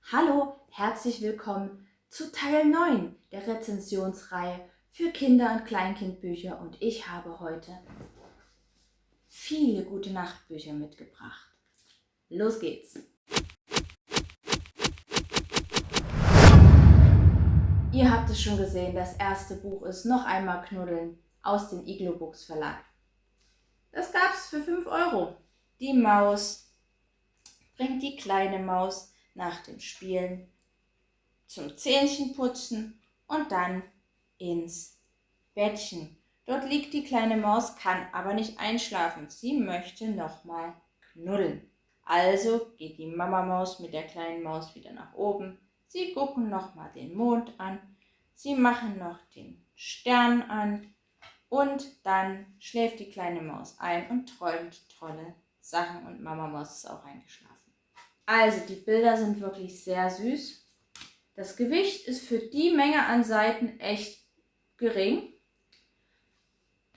Hallo, herzlich willkommen zu Teil 9 der Rezensionsreihe für Kinder- und Kleinkindbücher und ich habe heute viele gute Nachtbücher mitgebracht. Los geht's! Ihr habt es schon gesehen, das erste Buch ist Noch einmal knuddeln aus dem Iglo Books Verlag. Das gab's für 5 Euro. Die Maus bringt die kleine Maus nach dem Spielen zum Zähnchenputzen und dann ins Bettchen. Dort liegt die kleine Maus, kann aber nicht einschlafen. Sie möchte nochmal knuddeln. Also geht die Mama-Maus mit der kleinen Maus wieder nach oben. Sie gucken nochmal den Mond an. Sie machen noch den Stern an. Und dann schläft die kleine Maus ein und träumt tolle Sachen. Und Mama-Maus ist auch eingeschlafen. Also die Bilder sind wirklich sehr süß. Das Gewicht ist für die Menge an Seiten echt gering.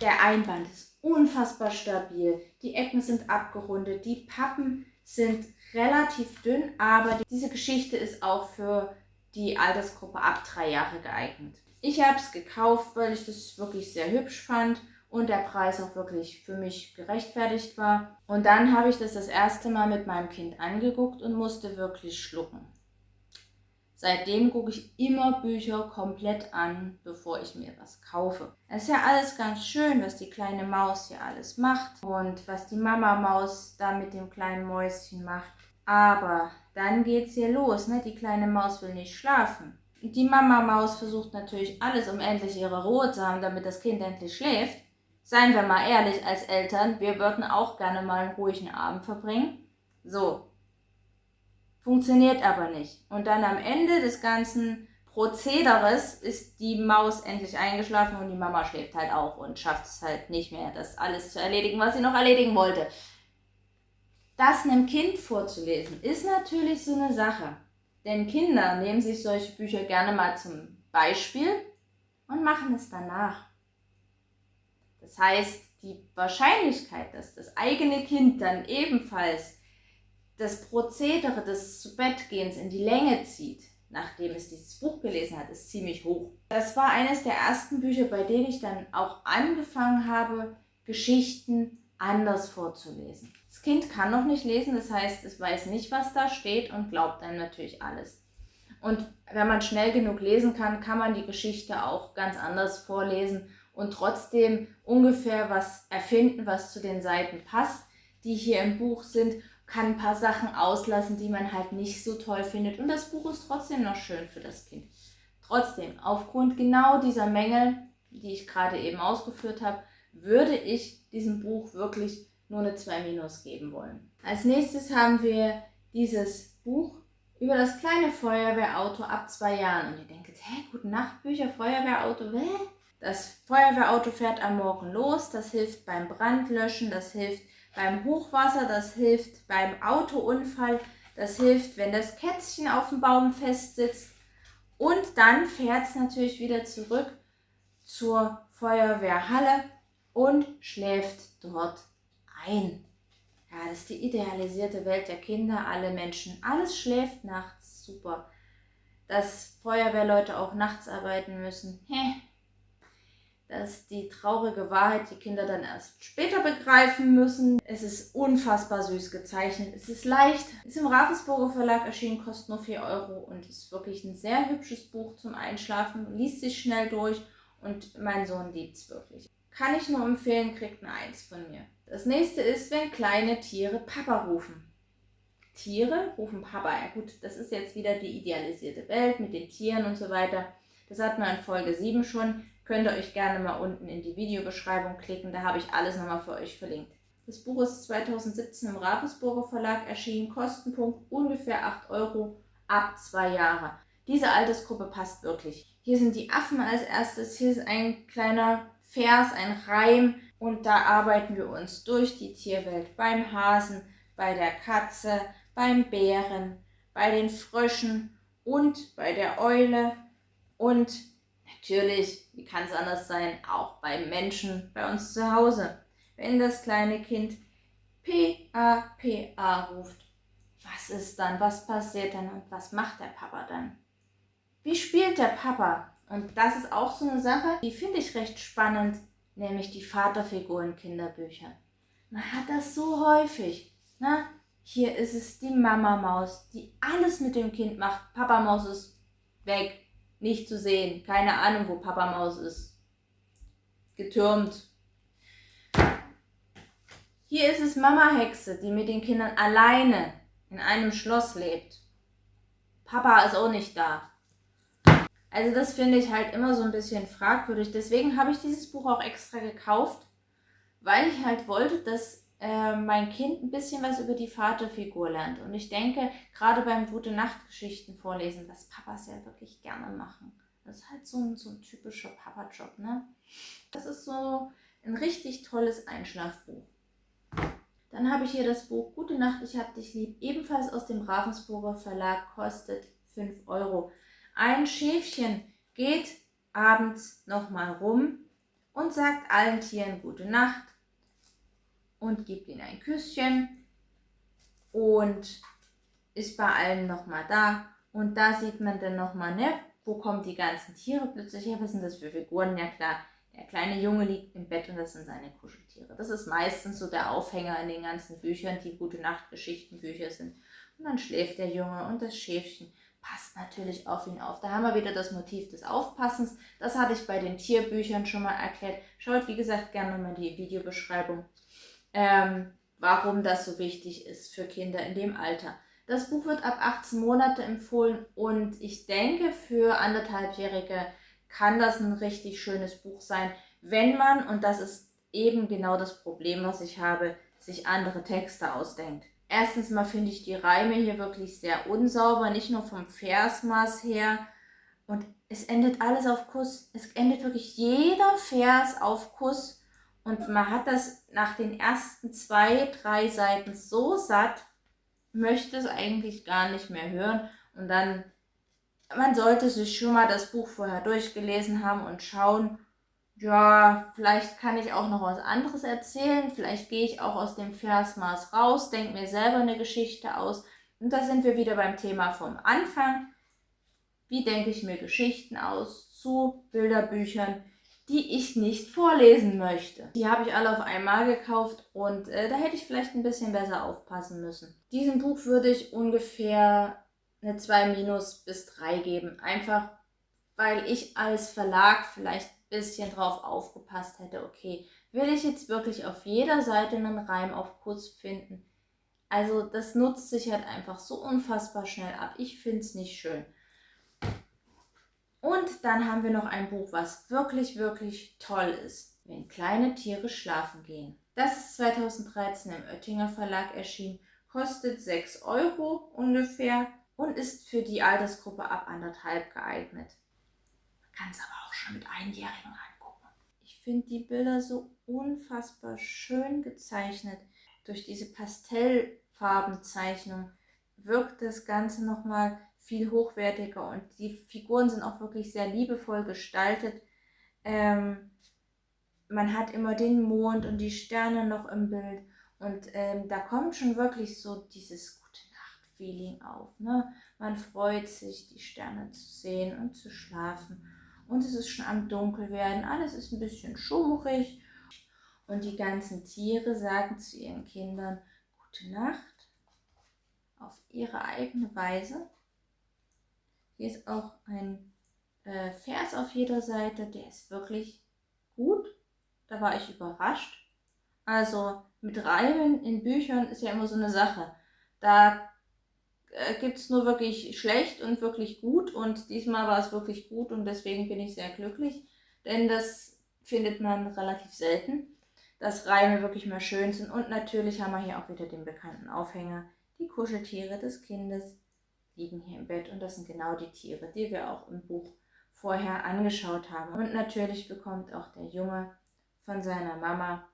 Der Einband ist unfassbar stabil. Die Ecken sind abgerundet. Die Pappen sind relativ dünn, aber diese Geschichte ist auch für die Altersgruppe ab 3 Jahre geeignet. Ich habe es gekauft, weil ich das wirklich sehr hübsch fand und der Preis auch wirklich für mich gerechtfertigt war. Und dann habe ich das erste Mal mit meinem Kind angeguckt und musste wirklich schlucken. Seitdem gucke ich immer Bücher komplett an, bevor ich mir was kaufe. Es ist ja alles ganz schön, was die kleine Maus hier alles macht und was die Mama-Maus da mit dem kleinen Mäuschen macht. Aber dann geht's hier los, ne? Die kleine Maus will nicht schlafen. Die Mama-Maus versucht natürlich alles, um endlich ihre Ruhe zu haben, damit das Kind endlich schläft. Seien wir mal ehrlich als Eltern, wir würden auch gerne mal einen ruhigen Abend verbringen. So. Funktioniert aber nicht. Und dann am Ende des ganzen Prozederes ist die Maus endlich eingeschlafen und die Mama schläft halt auch und schafft es halt nicht mehr, das alles zu erledigen, was sie noch erledigen wollte. Das einem Kind vorzulesen, ist natürlich so eine Sache. Denn Kinder nehmen sich solche Bücher gerne mal zum Beispiel und machen es danach. Das heißt, die Wahrscheinlichkeit, dass das eigene Kind dann ebenfalls das Prozedere des Zubettgehens in die Länge zieht, nachdem es dieses Buch gelesen hat, ist ziemlich hoch. Das war eines der ersten Bücher, bei denen ich dann auch angefangen habe, Geschichten anders vorzulesen. Das Kind kann noch nicht lesen, das heißt, es weiß nicht, was da steht und glaubt einem natürlich alles. Und wenn man schnell genug lesen kann, kann man die Geschichte auch ganz anders vorlesen und trotzdem ungefähr was erfinden, was zu den Seiten passt, die hier im Buch sind, kann ein paar Sachen auslassen, die man halt nicht so toll findet. Und das Buch ist trotzdem noch schön für das Kind. Trotzdem, aufgrund genau dieser Mängel, die ich gerade eben ausgeführt habe, würde ich diesem Buch wirklich nur eine 2- geben wollen. Als nächstes haben wir dieses Buch über das kleine Feuerwehrauto ab 2 Jahren. Und ihr denkt, gute Nacht, Bücher, Feuerwehrauto, Das Feuerwehrauto fährt am Morgen los, das hilft beim Brandlöschen, das hilft beim Hochwasser, das hilft beim Autounfall, das hilft, wenn das Kätzchen auf dem Baum festsitzt. Und dann fährt es natürlich wieder zurück zur Feuerwehrhalle und schläft dort ein. Ja, das ist die idealisierte Welt der Kinder, alle Menschen, alles schläft nachts, super. Dass Feuerwehrleute auch nachts arbeiten müssen, Das ist die traurige Wahrheit, die Kinder dann erst später begreifen müssen. Es ist unfassbar süß gezeichnet. Es ist leicht, ist im Ravensburger Verlag erschienen, kostet nur 4 Euro und ist wirklich ein sehr hübsches Buch zum Einschlafen. Liest sich schnell durch und mein Sohn liebt es wirklich. Kann ich nur empfehlen, kriegt eine 1 von mir. Das nächste ist, wenn kleine Tiere Papa rufen. Tiere rufen Papa. Ja gut, das ist jetzt wieder die idealisierte Welt mit den Tieren und so weiter. Das hatten wir in Folge 7 schon. Könnt ihr euch gerne mal unten in die Videobeschreibung klicken, da habe ich alles nochmal für euch verlinkt. Das Buch ist 2017 im Ravensburger Verlag erschienen, Kostenpunkt ungefähr 8 Euro ab 2 Jahre. Diese Altersgruppe passt wirklich. Hier sind die Affen als erstes, hier ist ein kleiner Vers, ein Reim und da arbeiten wir uns durch die Tierwelt beim Hasen, bei der Katze, beim Bären, bei den Fröschen und bei der Eule und natürlich, wie kann es anders sein, auch beim Menschen, bei uns zu Hause. Wenn das kleine Kind P-A-P-A ruft, was ist dann, was passiert dann und was macht der Papa dann? Wie spielt der Papa? Und das ist auch so eine Sache, die finde ich recht spannend, nämlich die Vaterfigur in Kinderbüchern. Man hat das so häufig. Ne? Hier ist es die Mama-Maus, die alles mit dem Kind macht. Papa-Maus ist weg, nicht zu sehen. Keine Ahnung, wo Papa-Maus ist. Getürmt. Hier ist es Mama-Hexe, die mit den Kindern alleine in einem Schloss lebt. Papa ist auch nicht da. Also das finde ich halt immer so ein bisschen fragwürdig. Deswegen habe ich dieses Buch auch extra gekauft, weil ich halt wollte, dass mein Kind ein bisschen was über die Vaterfigur lernt. Und ich denke, gerade beim Gute-Nacht-Geschichten vorlesen, was Papas ja wirklich gerne machen. Das ist halt so ein typischer Papa-Job, ne? Das ist so ein richtig tolles Einschlafbuch. Dann habe ich hier das Buch Gute Nacht, ich hab dich lieb, ebenfalls aus dem Ravensburger Verlag, kostet 5 Euro. Ein Schäfchen geht abends nochmal rum und sagt allen Tieren Gute Nacht und gibt ihnen ein Küsschen und ist bei allen nochmal da. Und da sieht man dann nochmal, ne, wo kommen die ganzen Tiere plötzlich her? Was sind das für Figuren? Ja klar, der kleine Junge liegt im Bett und das sind seine Kuscheltiere. Das ist meistens so der Aufhänger in den ganzen Büchern, die Gute-Nacht-Geschichtenbücher sind. Und dann schläft der Junge und das Schäfchen passt natürlich auf ihn auf. Da haben wir wieder das Motiv des Aufpassens. Das hatte ich bei den Tierbüchern schon mal erklärt. Schaut, wie gesagt, gerne mal die Videobeschreibung, warum das so wichtig ist für Kinder in dem Alter. Das Buch wird ab 18 Monate empfohlen und ich denke, für 1,5-Jährige kann das ein richtig schönes Buch sein, wenn man, und das ist eben genau das Problem, was ich habe, sich andere Texte ausdenkt. Erstens mal finde ich die Reime hier wirklich sehr unsauber, nicht nur vom Versmaß her. Und es endet alles auf Kuss. Es endet wirklich jeder Vers auf Kuss. Und man hat das nach den ersten 2, 3 Seiten so satt, möchte es eigentlich gar nicht mehr hören. Und dann, man sollte sich schon mal das Buch vorher durchgelesen haben und schauen, ja, vielleicht kann ich auch noch was anderes erzählen, vielleicht gehe ich auch aus dem Versmaß raus, denke mir selber eine Geschichte aus. Und da sind wir wieder beim Thema vom Anfang. Wie denke ich mir Geschichten aus zu Bilderbüchern, die ich nicht vorlesen möchte? Die habe ich alle auf einmal gekauft und da hätte ich vielleicht ein bisschen besser aufpassen müssen. Diesem Buch würde ich ungefähr eine 2- bis 3 geben, einfach weil ich als Verlag vielleicht ein bisschen drauf aufgepasst hätte, okay, will ich jetzt wirklich auf jeder Seite einen Reim auf Kuss finden? Also das nutzt sich halt einfach so unfassbar schnell ab. Ich finde es nicht schön. Und dann haben wir noch ein Buch, was wirklich, wirklich toll ist. Wenn kleine Tiere schlafen gehen. Das ist 2013 im Oettinger Verlag erschienen, kostet 6 Euro ungefähr und ist für die Altersgruppe ab 1,5 geeignet. Kann es aber auch schon mit Einjährigen angucken. Ich finde die Bilder so unfassbar schön gezeichnet. Durch diese Pastellfarbenzeichnung wirkt das Ganze nochmal viel hochwertiger und die Figuren sind auch wirklich sehr liebevoll gestaltet. Man hat immer den Mond und die Sterne noch im Bild und da kommt schon wirklich so dieses Gute-Nacht-Feeling auf. Ne? Man freut sich, die Sterne zu sehen und zu schlafen. Und es ist schon am Dunkelwerden, alles ist ein bisschen schummrig. Und die ganzen Tiere sagen zu ihren Kindern Gute Nacht auf ihre eigene Weise. Hier ist auch ein Vers auf jeder Seite, der ist wirklich gut. Da war ich überrascht. Also mit Reimen in Büchern ist ja immer so eine Sache. Da gibt es nur wirklich schlecht und wirklich gut und diesmal war es wirklich gut und deswegen bin ich sehr glücklich, denn das findet man relativ selten, dass Reime wirklich mal schön sind. Und natürlich haben wir hier auch wieder den bekannten Aufhänger. Die Kuscheltiere des Kindes liegen hier im Bett und das sind genau die Tiere, die wir auch im Buch vorher angeschaut haben. Und natürlich bekommt auch der Junge von seiner Mama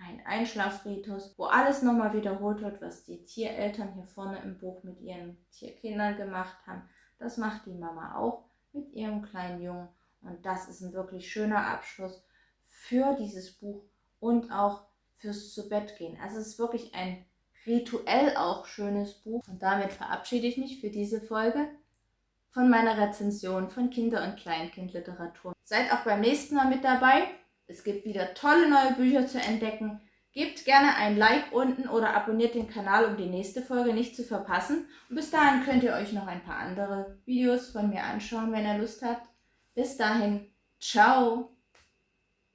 ein Einschlafritus, wo alles nochmal wiederholt wird, was die Tiereltern hier vorne im Buch mit ihren Tierkindern gemacht haben. Das macht die Mama auch mit ihrem kleinen Jungen. Und das ist ein wirklich schöner Abschluss für dieses Buch und auch fürs Zubettgehen. Also es ist wirklich ein rituell auch schönes Buch. Und damit verabschiede ich mich für diese Folge von meiner Rezension von Kinder- und Kleinkindliteratur. Seid auch beim nächsten Mal mit dabei. Es gibt wieder tolle neue Bücher zu entdecken. Gebt gerne ein Like unten oder abonniert den Kanal, um die nächste Folge nicht zu verpassen. Und bis dahin könnt ihr euch noch ein paar andere Videos von mir anschauen, wenn ihr Lust habt. Bis dahin, ciao!